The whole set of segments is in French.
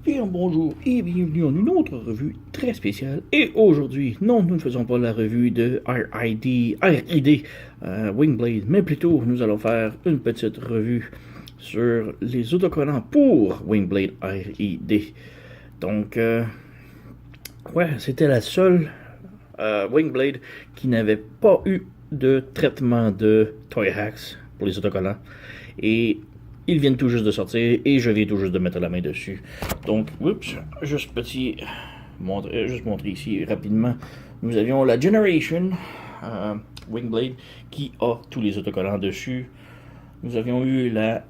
Bien bonjour et bienvenue en une autre revue très spéciale. Et aujourd'hui, non, nous ne faisons pas la revue de RID Wingblade, mais plutôt nous allons faire une petite revue sur les autocollants pour Wingblade RID. Donc, ouais, c'était la seule Wingblade qui n'avait pas eu de traitement de Toy Hacks pour les autocollants. Et ils viennent tout juste de sortir et je viens tout juste de mettre la main dessus. Donc, oups, juste montrer ici rapidement. Nous avions la Generation Wingblade qui a tous les autocollants dessus. Nous avions eu la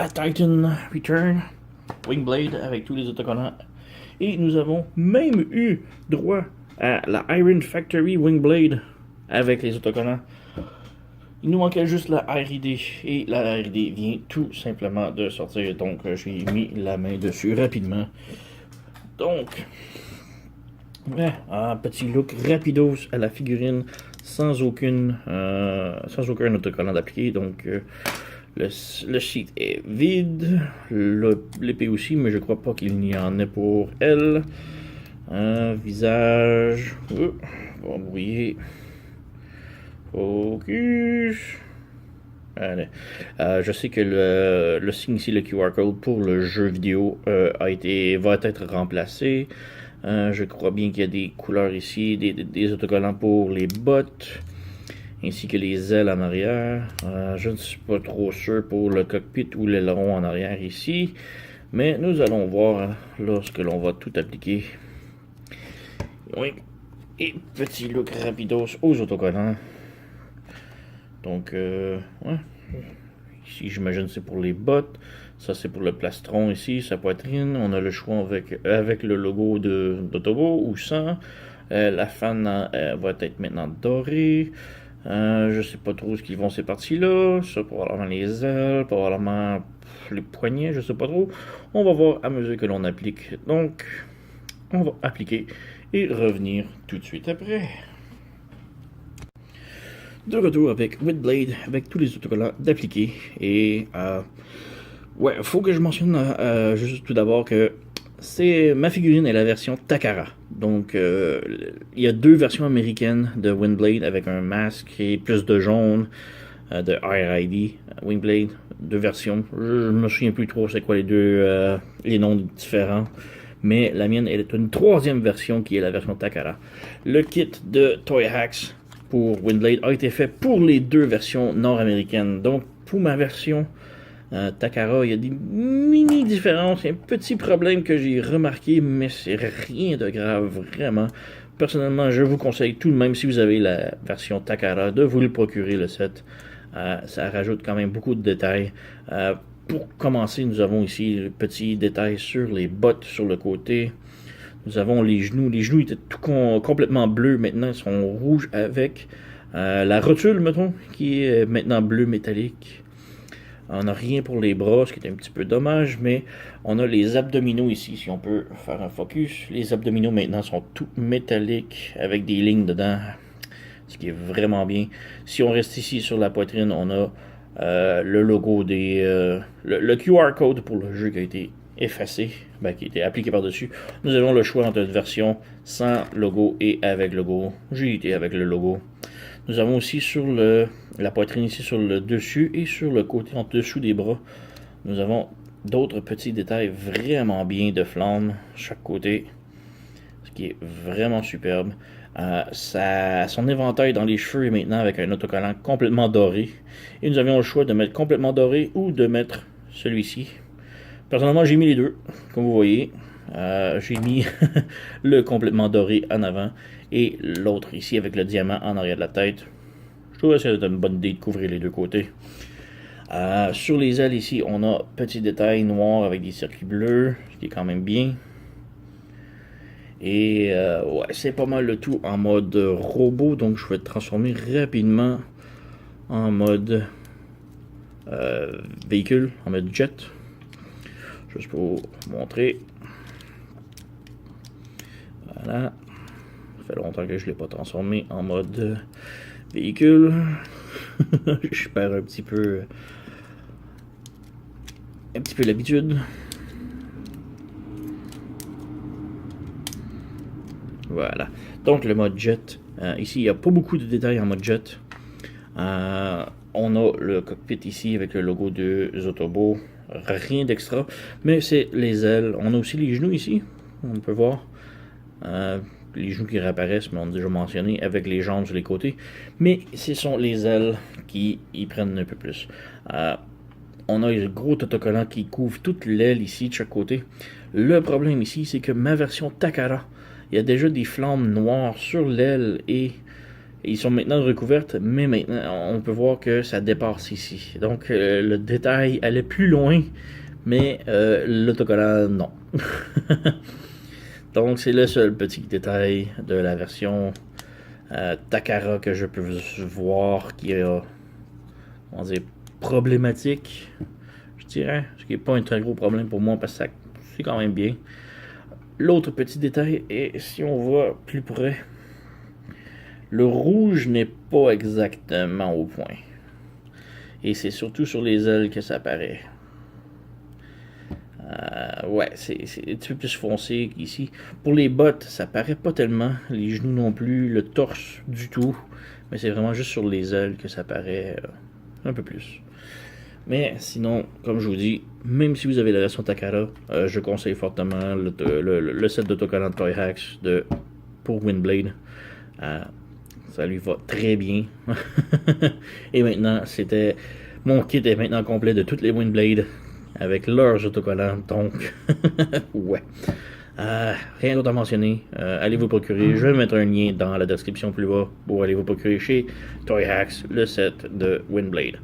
Titan Return Wingblade avec tous les autocollants. Et nous avons même eu droit à la Iron Factory Wingblade avec les autocollants. Il nous manquait juste la RID et la RID vient tout simplement de sortir, donc j'ai mis la main dessus rapidement. Donc, ouais, un petit look rapidos à la figurine sans aucun autocollant d'appliqué. Donc, le site est vide, l'épée aussi, mais je crois pas qu'il n'y en ait pour elle. Visage, on va brouiller. Focus. Allez. Je sais que le signe ici, le QR code pour le jeu vidéo va être remplacé. Je crois bien qu'il y a des couleurs ici, des autocollants pour les bottes, ainsi que les ailes en arrière. Je ne suis pas trop sûr pour le cockpit ou l'aileron en arrière ici, mais nous allons voir lorsque l'on va tout appliquer. Oui. Et petit look rapidos aux autocollants. Donc, ouais. Ici, j'imagine c'est pour les bottes. Ça, c'est pour le plastron ici, sa poitrine. On a le choix avec le logo d'Autobo ou sans. La fan va être maintenant dorée. Je sais pas trop ce qu'ils vont ces parties-là. Ça, probablement les ailes, probablement les poignets, je sais pas trop. On va voir à mesure que l'on applique. Donc, on va appliquer et revenir tout de suite après. De retour avec Wingblade, avec tous les autocollants d'appliquer. Et ouais, faut que je mentionne juste tout d'abord que ma figurine est la version Takara. Donc il y a deux versions américaines de Wingblade avec un masque et plus de jaune de RID Wingblade. Deux versions. Je me souviens plus trop c'est quoi les noms différents. Mais la mienne elle est une troisième version qui est la version Takara. Le kit de Toy Hacks pour Wingblade a été fait pour les deux versions nord-américaines. Donc, pour ma version Takara, il y a des mini différences, un petit problème que j'ai remarqué, mais c'est rien de grave, vraiment. Personnellement, je vous conseille tout de même, si vous avez la version Takara, de vous le procurer, le set. Ça rajoute quand même beaucoup de détails. Pour commencer, nous avons ici le petit détail sur les bottes sur le côté. Nous avons les genoux. Les genoux étaient complètement bleus. Maintenant, ils sont rouges avec la rotule, mettons, qui est maintenant bleu métallique. On n'a rien pour les bras, ce qui est un petit peu dommage, mais on a les abdominaux ici, si on peut faire un focus. Les abdominaux maintenant sont tout métalliques avec des lignes dedans, ce qui est vraiment bien. Si on reste ici sur la poitrine, on a le logo le QR code pour le jeu qui a été effacé, qui était appliqué par-dessus. Nous avons le choix entre une version sans logo et avec logo. J'ai été avec le logo. Nous avons aussi sur la poitrine ici sur le dessus et sur le côté en dessous des bras. Nous avons d'autres petits détails vraiment bien de flamme chaque côté, ce qui est vraiment superbe. Son éventail dans les cheveux est maintenant avec un autocollant complètement doré. Et nous avions le choix de mettre complètement doré ou de mettre celui-ci. Personnellement, j'ai mis les deux, comme vous voyez. J'ai mis le complètement doré en avant et l'autre ici avec le diamant en arrière de la tête. Je trouve que c'est une bonne idée de couvrir les deux côtés. Sur les ailes ici, on a petit détail noir avec des circuits bleus, ce qui est quand même bien. Et ouais, c'est pas mal le tout en mode robot, donc je vais transformer rapidement en mode véhicule, en mode jet. Juste pour vous montrer. Voilà. Ça fait longtemps que je ne l'ai pas transformé en mode véhicule. Je perds un petit peu un petit peu l'habitude. Voilà. Donc le mode jet. Ici, il n'y a pas beaucoup de détails en mode jet. On a le cockpit ici avec le logo de Zotobo. Rien d'extra. Mais c'est les ailes. On a aussi les genoux ici. On peut voir. Les genoux qui réapparaissent, mais on a déjà mentionné, avec les jambes sur les côtés. Mais ce sont les ailes qui y prennent un peu plus. On a le gros autocollant qui couvre toute l'aile ici, de chaque côté. Le problème ici, c'est que ma version Takara, il y a déjà des flammes noires sur l'aile et ils sont maintenant recouvertes, mais maintenant on peut voir que ça dépasse ici. Donc le détail allait plus loin, mais l'autocollant, non. Donc c'est le seul petit détail de la version Takara que je peux voir qui est, on va dire, problématique, je dirais. Ce qui n'est pas un très gros problème pour moi parce que c'est quand même bien. L'autre petit détail est, si on voit plus près, le rouge n'est pas exactement au point. Et c'est surtout sur les ailes que ça apparaît. Ouais, c'est un petit peu plus foncé qu'ici. Pour les bottes, ça paraît pas tellement. Les genoux non plus, le torse du tout. Mais c'est vraiment juste sur les ailes que ça paraît un peu plus. Mais sinon, comme je vous dis, même si vous avez la version Takara, je conseille fortement le set d'autocollant de Toy Hacks pour Windblade. Ça lui va très bien. Et maintenant, mon kit est maintenant complet de toutes les Windblade avec leurs autocollants. Donc, ouais. Rien d'autre à mentionner. Allez vous procurer. Je vais mettre un lien dans la description plus bas pour aller vous procurer chez Toy Hacks le set de Windblade.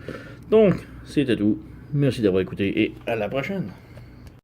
Donc, c'était tout. Merci d'avoir écouté et à la prochaine.